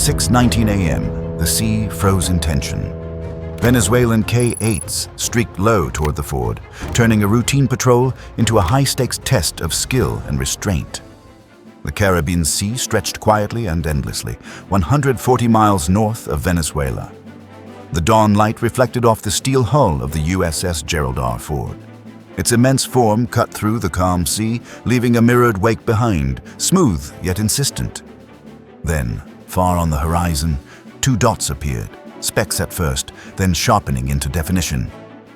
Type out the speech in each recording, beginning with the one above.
6:19 a.m., the sea froze in tension. Venezuelan K-8s streaked low toward the ford, turning a routine patrol into a high-stakes test of skill and restraint. The Caribbean Sea stretched quietly and endlessly, 140 miles north of Venezuela. The dawn light reflected off the steel hull of the USS Gerald R Ford. Its immense form cut through the calm sea, leaving a mirrored wake behind, smooth yet insistent. Then, far on the horizon, two dots appeared, specks at first, then sharpening into definition.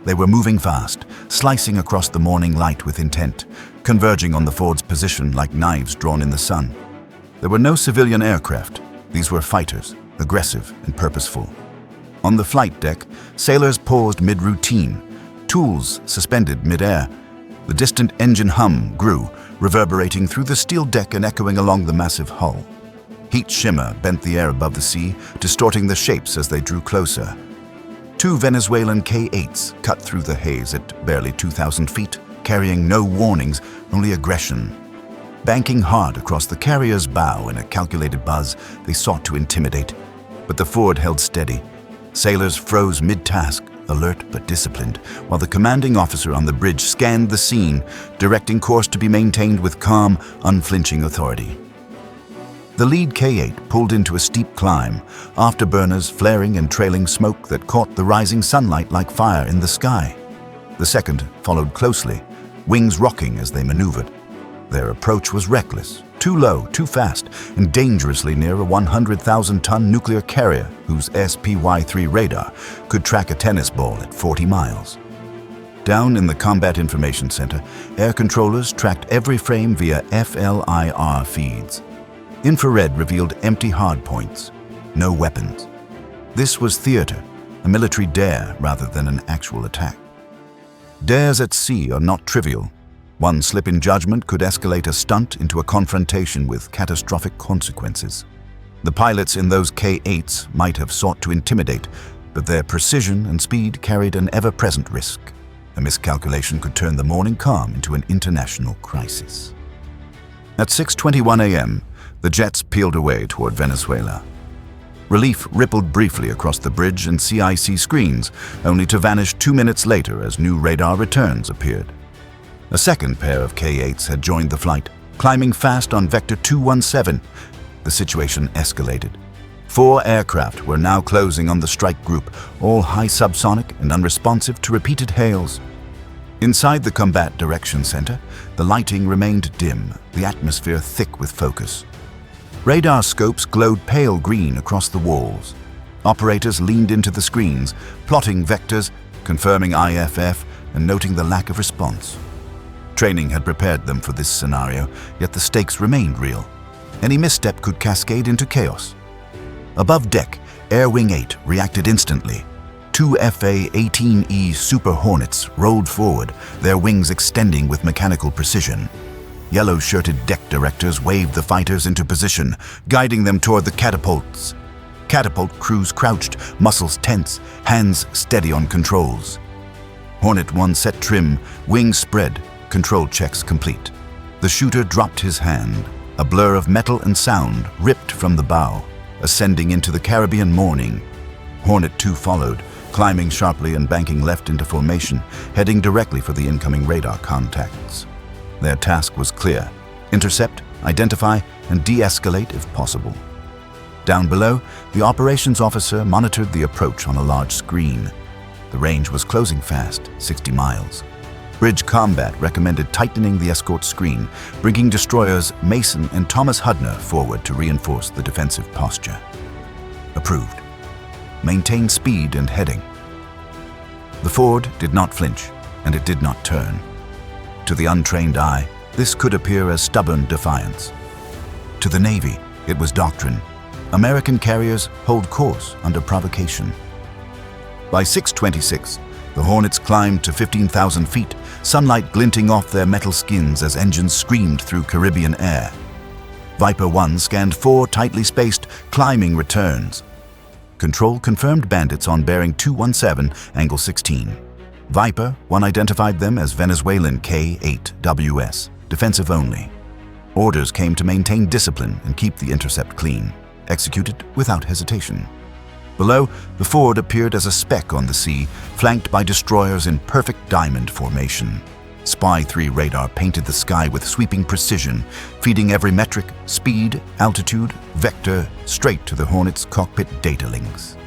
They were moving fast, slicing across the morning light with intent, converging on the Ford's position like knives drawn in the sun. There were no civilian aircraft. These were fighters, aggressive and purposeful. On the flight deck, sailors paused mid-routine, tools suspended mid-air. The distant engine hum grew, reverberating through the steel deck and echoing along the massive hull. Heat shimmer bent the air above the sea, distorting the shapes as they drew closer. Two Venezuelan K-8s cut through the haze at barely 2,000 feet, carrying no warnings, only aggression. Banking hard across the carrier's bow in a calculated buzz, they sought to intimidate. But the Ford held steady. Sailors froze mid-task, alert but disciplined, while the commanding officer on the bridge scanned the scene, directing course to be maintained with calm, unflinching authority. The lead K-8 pulled into a steep climb, afterburners flaring and trailing smoke that caught the rising sunlight like fire in the sky. The second followed closely, wings rocking as they maneuvered. Their approach was reckless, too low, too fast, and dangerously near a 100,000-ton nuclear carrier whose SPY-3 radar could track a tennis ball at 40 miles. Down in the Combat Information Center, air controllers tracked every frame via FLIR feeds. Infrared revealed empty hardpoints, no weapons. This was theater, a military dare rather than an actual attack. Dares at sea are not trivial. One slip in judgment could escalate a stunt into a confrontation with catastrophic consequences. The pilots in those K-8s might have sought to intimidate, but their precision and speed carried an ever-present risk. A miscalculation could turn the morning calm into an international crisis. At 6:21 a.m., the jets peeled away toward Venezuela. Relief rippled briefly across the bridge and CIC screens, only to vanish 2 minutes later as new radar returns appeared. A second pair of K-8s had joined the flight, climbing fast on Vector 217. The situation escalated. 4 aircraft were now closing on the strike group, all high subsonic and unresponsive to repeated hails. Inside the Combat Direction Center, the lighting remained dim, the atmosphere thick with focus. Radar scopes glowed pale green across the walls. Operators leaned into the screens, plotting vectors, confirming IFF, and noting the lack of response. Training had prepared them for this scenario, yet the stakes remained real. Any misstep could cascade into chaos. Above deck, Air Wing 8 reacted instantly. 2 A-18E Super Hornets rolled forward, their wings extending with mechanical precision. Yellow-shirted deck directors waved the fighters into position, guiding them toward the catapults. Catapult crews crouched, muscles tense, hands steady on controls. Hornet 1 set trim, wings spread, control checks complete. The shooter dropped his hand, a blur of metal and sound ripped from the bow, ascending into the Caribbean morning. Hornet 2 followed, climbing sharply and banking left into formation, heading directly for the incoming radar contacts. Their task was clear: intercept, identify, and de-escalate if possible. Down below, the operations officer monitored the approach on a large screen. The range was closing fast, 60 miles. Bridge Combat recommended tightening the escort screen, bringing destroyers Mason and Thomas Hudner forward to reinforce the defensive posture. Approved. Maintain speed and heading. The Ford did not flinch, and it did not turn. To the untrained eye, this could appear as stubborn defiance. To the Navy, it was doctrine. American carriers hold course under provocation. By 6:26, the Hornets climbed to 15,000 feet, sunlight glinting off their metal skins as engines screamed through Caribbean air. Viper 1 scanned 4 tightly spaced, climbing returns. Control confirmed bandits on bearing 217, angle 16. Viper 1 identified them as Venezuelan K-8W, defensive only. Orders came to maintain discipline and keep the intercept clean. executed without hesitation. Below, the Ford appeared as a speck on the sea, flanked by destroyers in perfect diamond formation. Spy 3 radar painted the sky with sweeping precision, feeding every metric, speed, altitude, vector, straight to the Hornets' cockpit data links.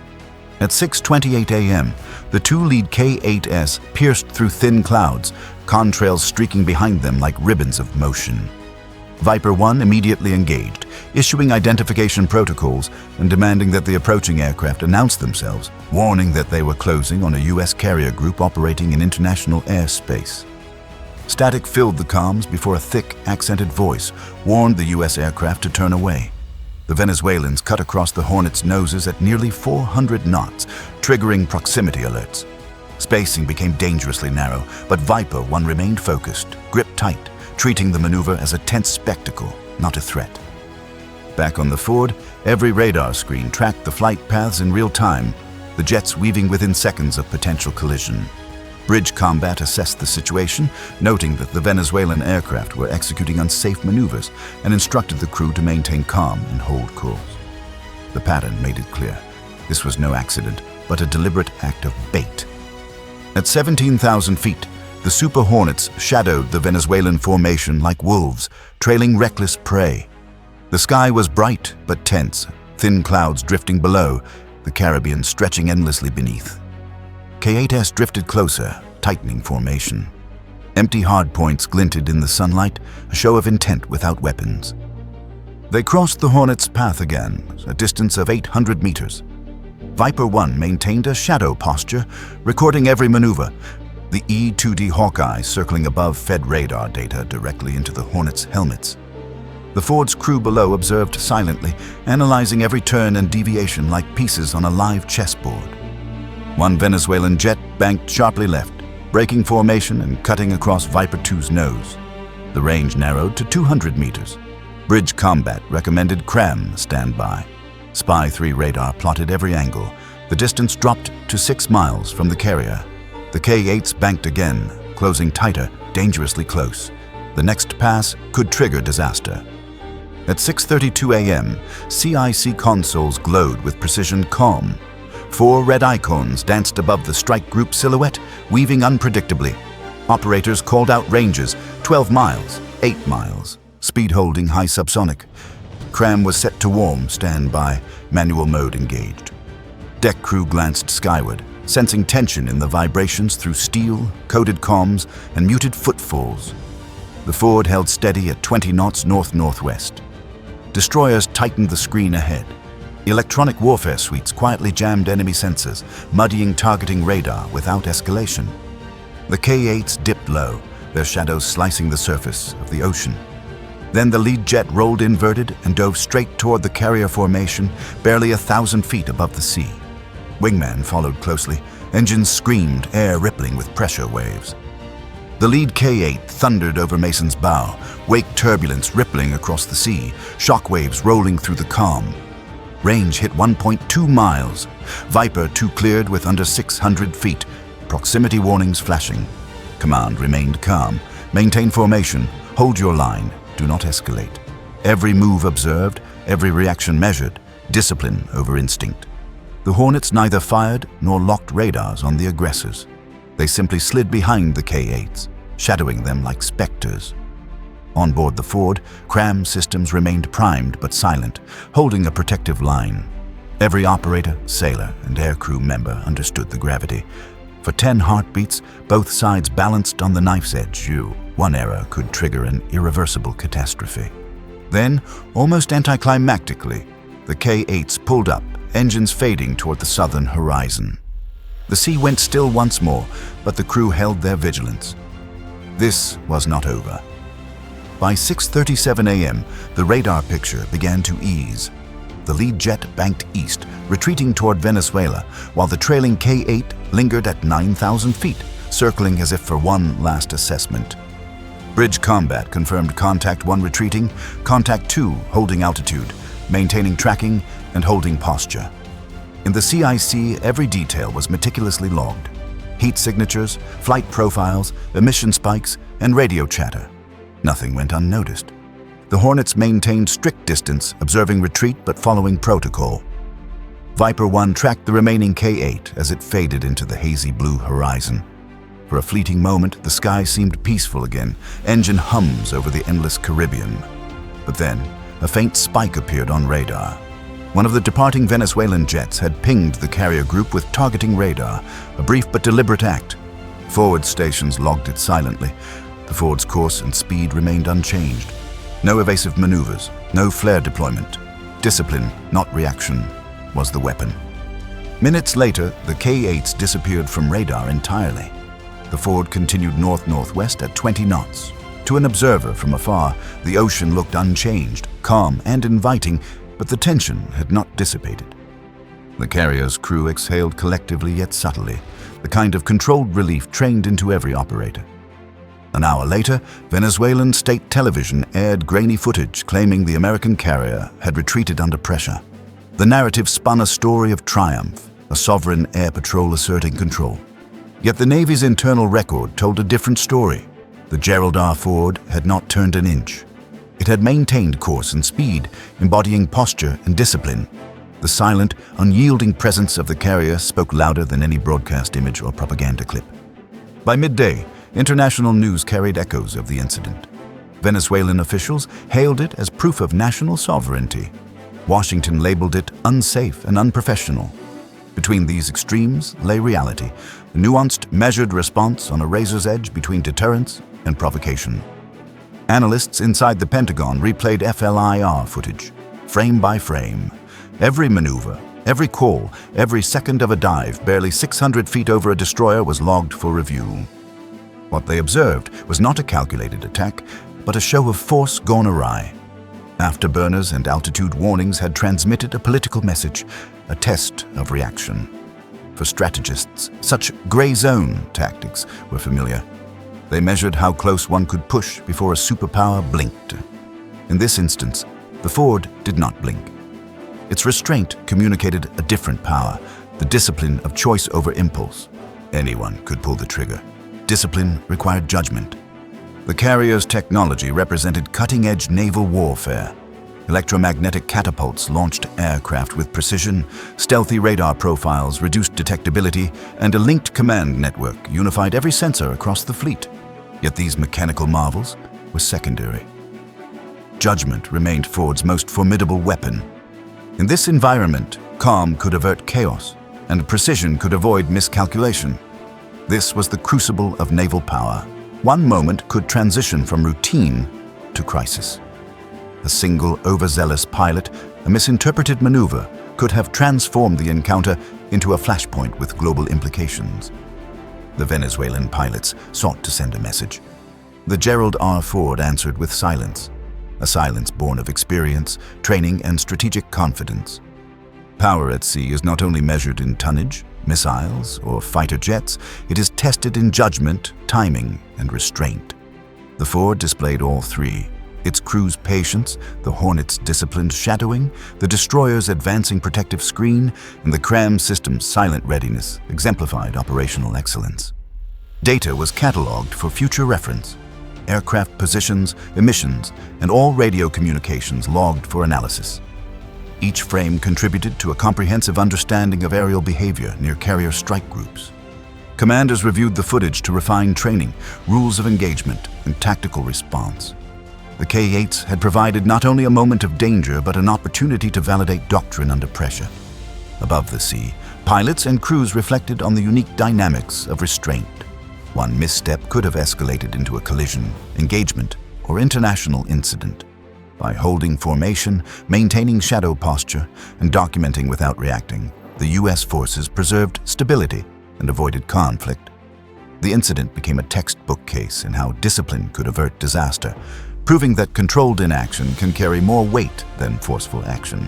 At 6:28 a.m., the two lead K-8S pierced through thin clouds, contrails streaking behind them like ribbons of motion. Viper 1 immediately engaged, issuing identification protocols and demanding that the approaching aircraft announce themselves, warning that they were closing on a U.S. carrier group operating in international airspace. Static filled the comms before a thick, accented voice warned the U.S. aircraft to turn away. The Venezuelans cut across the Hornets' noses at nearly 400 knots, triggering proximity alerts. Spacing became dangerously narrow, but Viper 1 remained focused, gripped tight, treating the maneuver as a tense spectacle, not a threat. Back on the Ford, every radar screen tracked the flight paths in real time, the jets weaving within seconds of potential collision. Bridge combat assessed the situation, noting that the Venezuelan aircraft were executing unsafe maneuvers and instructed the crew to maintain calm and hold course. The pattern made it clear. This was no accident, but a deliberate act of bait. At 17,000 feet, the Super Hornets shadowed the Venezuelan formation like wolves, trailing reckless prey. The sky was bright but tense, thin clouds drifting below, the Caribbean stretching endlessly beneath. K-8S drifted closer, tightening formation. Empty hardpoints glinted in the sunlight, a show of intent without weapons. They crossed the Hornets' path again, a distance of 800 meters. Viper 1 maintained a shadow posture, recording every maneuver. The E-2D Hawkeye circling above fed radar data directly into the Hornets' helmets. The Ford's crew below observed silently, analyzing every turn and deviation like pieces on a live chessboard. One Venezuelan jet banked sharply left, breaking formation and cutting across Viper 2's nose. The range narrowed to 200 meters. Bridge combat recommended CRAM stand by. Spy 3 radar plotted every angle. The distance dropped to 6 miles from the carrier. The K-8s banked again, closing tighter, dangerously close. The next pass could trigger disaster. At 6:32 a.m., CIC consoles glowed with precision calm. 4 red icons danced above the strike group silhouette, weaving unpredictably. Operators called out ranges, 12 miles, 8 miles, speed holding high subsonic. CRAM was set to warm, standby, manual mode engaged. Deck crew glanced skyward, sensing tension in the vibrations through steel, coded comms, and muted footfalls. The Ford held steady at 20 knots north-northwest. Destroyers tightened the screen ahead. Electronic warfare suites quietly jammed enemy sensors, muddying targeting radar without escalation. The K-8s dipped low, their shadows slicing the surface of the ocean. Then the lead jet rolled inverted and dove straight toward the carrier formation, barely 1,000 feet above the sea. Wingman followed closely. Engines screamed, air rippling with pressure waves. The lead K-8 thundered over Mason's bow, wake turbulence rippling across the sea, shock waves rolling through the calm. Range hit 1.2 miles. Viper 2 cleared with under 600 feet. Proximity warnings flashing. Command remained calm. Maintain formation. Hold your line. Do not escalate. Every move observed, every reaction measured. Discipline over instinct. The Hornets neither fired nor locked radars on the aggressors. They simply slid behind the K-8s, shadowing them like specters. On board the Ford, CRAM systems remained primed but silent, holding a protective line. Every operator, sailor, and aircrew member understood the gravity. For 10 heartbeats, both sides balanced on the knife's edge. One error could trigger an irreversible catastrophe. Then, almost anticlimactically, the K-8s pulled up, engines fading toward the southern horizon. The sea went still once more, but the crew held their vigilance. This was not over. By 6:37 a.m., the radar picture began to ease. The lead jet banked east, retreating toward Venezuela, while the trailing K-8 lingered at 9,000 feet, circling as if for one last assessment. Bridge combat confirmed Contact 1 retreating, Contact 2 holding altitude, maintaining tracking, and holding posture. In the CIC, every detail was meticulously logged. Heat signatures, flight profiles, emission spikes, and radio chatter. Nothing went unnoticed. The Hornets maintained strict distance, observing retreat but following protocol. Viper 1 tracked the remaining K-8 as it faded into the hazy blue horizon. For a fleeting moment, the sky seemed peaceful again, engine hums over the endless Caribbean. But then, a faint spike appeared on radar. One of the departing Venezuelan jets had pinged the carrier group with targeting radar, a brief but deliberate act. Forward stations logged it silently. The Ford's course and speed remained unchanged. No evasive maneuvers, no flare deployment. Discipline, not reaction, was the weapon. Minutes later, the K-8s disappeared from radar entirely. The Ford continued north-northwest at 20 knots. To an observer from afar, the ocean looked unchanged, calm and inviting, but the tension had not dissipated. The carrier's crew exhaled collectively yet subtly, the kind of controlled relief trained into every operator. An hour later, Venezuelan state television aired grainy footage claiming the American carrier had retreated under pressure. The narrative spun a story of triumph, a sovereign air patrol asserting control. Yet the Navy's internal record told a different story. The Gerald R. Ford had not turned an inch. It had maintained course and speed, embodying posture and discipline. The silent, unyielding presence of the carrier spoke louder than any broadcast image or propaganda clip. By midday, international news carried echoes of the incident. Venezuelan officials hailed it as proof of national sovereignty. Washington labeled it unsafe and unprofessional. Between these extremes lay reality, a nuanced, measured response on a razor's edge between deterrence and provocation. Analysts inside the Pentagon replayed FLIR footage, frame by frame. Every maneuver, every call, every second of a dive barely 600 feet over a destroyer was logged for review. What they observed was not a calculated attack, but a show of force gone awry. Afterburners and altitude warnings had transmitted a political message, a test of reaction. For strategists, such gray zone tactics were familiar. They measured how close one could push before a superpower blinked. In this instance, the Ford did not blink. Its restraint communicated a different power, the discipline of choice over impulse. Anyone could pull the trigger. Discipline required judgment. The carrier's technology represented cutting-edge naval warfare. Electromagnetic catapults launched aircraft with precision, stealthy radar profiles reduced detectability, and a linked command network unified every sensor across the fleet. Yet these mechanical marvels were secondary. Judgment remained Ford's most formidable weapon. In this environment, calm could avert chaos, and precision could avoid miscalculation. This was the crucible of naval power. One moment could transition from routine to crisis. A single overzealous pilot, a misinterpreted maneuver, could have transformed the encounter into a flashpoint with global implications. The Venezuelan pilots sought to send a message. The Gerald R. Ford answered with silence, a silence born of experience, training, and strategic confidence. Power at sea is not only measured in tonnage, missiles, or fighter jets, it is tested in judgment, timing, and restraint. The Ford displayed all three. Its crew's patience, the Hornets' disciplined shadowing, the destroyer's advancing protective screen, and the CRAM system's silent readiness exemplified operational excellence. Data was cataloged for future reference. Aircraft positions, emissions, and all radio communications logged for analysis. Each frame contributed to a comprehensive understanding of aerial behavior near carrier strike groups. Commanders reviewed the footage to refine training, rules of engagement, and tactical response. The K-8s had provided not only a moment of danger, but an opportunity to validate doctrine under pressure. Above the sea, pilots and crews reflected on the unique dynamics of restraint. One misstep could have escalated into a collision, engagement, or international incident. By holding formation, maintaining shadow posture, and documenting without reacting, the U.S. forces preserved stability and avoided conflict. The incident became a textbook case in how discipline could avert disaster, proving that controlled inaction can carry more weight than forceful action.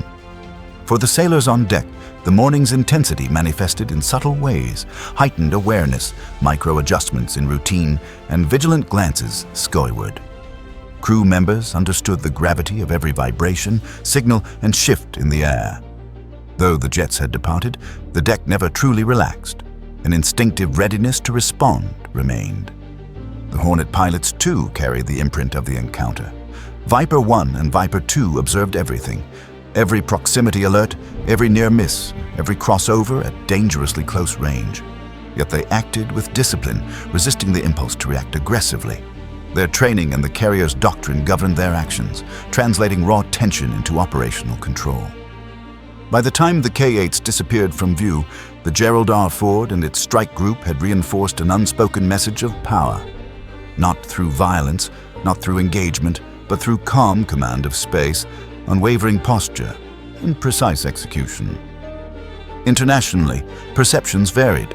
For the sailors on deck, the morning's intensity manifested in subtle ways, heightened awareness, micro-adjustments in routine, and vigilant glances skyward. Crew members understood the gravity of every vibration, signal, and shift in the air. Though the jets had departed, the deck never truly relaxed. An instinctive readiness to respond remained. The Hornet pilots, too, carried the imprint of the encounter. Viper 1 and Viper 2 observed everything. Every proximity alert, every near miss, every crossover at dangerously close range. Yet they acted with discipline, resisting the impulse to react aggressively. Their training and the carrier's doctrine governed their actions, translating raw tension into operational control. By the time the K-8s disappeared from view, the Gerald R. Ford and its strike group had reinforced an unspoken message of power. Not through violence, not through engagement, but through calm command of space, unwavering posture, and precise execution. Internationally, perceptions varied.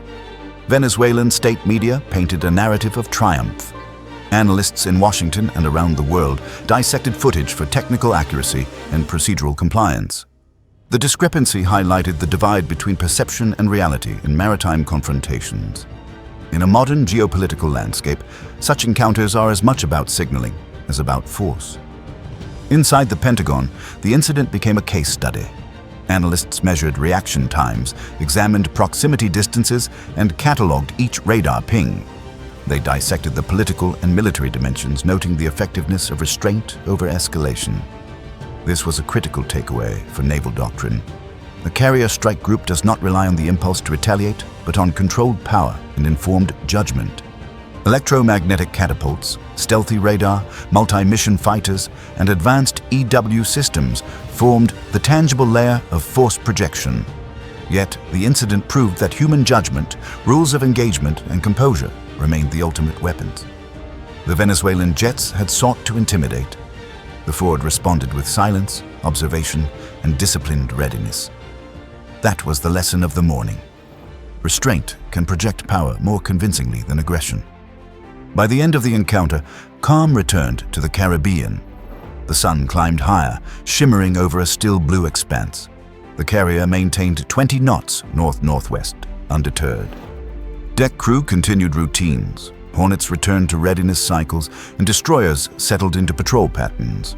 Venezuelan state media painted a narrative of triumph. Analysts in Washington and around the world dissected footage for technical accuracy and procedural compliance. The discrepancy highlighted the divide between perception and reality in maritime confrontations. In a modern geopolitical landscape, such encounters are as much about signaling as about force. Inside the Pentagon, the incident became a case study. Analysts measured reaction times, examined proximity distances, and cataloged each radar ping. They dissected the political and military dimensions, noting the effectiveness of restraint over escalation. This was a critical takeaway for naval doctrine. The carrier strike group does not rely on the impulse to retaliate, but on controlled power and informed judgment. Electromagnetic catapults, stealthy radar, multi-mission fighters, and advanced EW systems formed the tangible layer of force projection. Yet, the incident proved that human judgment, rules of engagement, and composure remained the ultimate weapons. The Venezuelan jets had sought to intimidate. The Ford responded with silence, observation, and disciplined readiness. That was the lesson of the morning. Restraint can project power more convincingly than aggression. By the end of the encounter, calm returned to the Caribbean. The sun climbed higher, shimmering over a still blue expanse. The carrier maintained 20 knots north-northwest, undeterred. Deck crew continued routines. Hornets returned to readiness cycles, and destroyers settled into patrol patterns.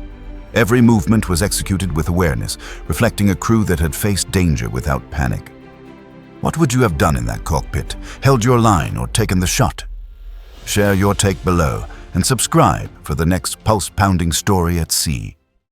Every movement was executed with awareness, reflecting a crew that had faced danger without panic. What would you have done in that cockpit? Held your line or taken the shot? Share your take below and subscribe for the next pulse-pounding story at sea.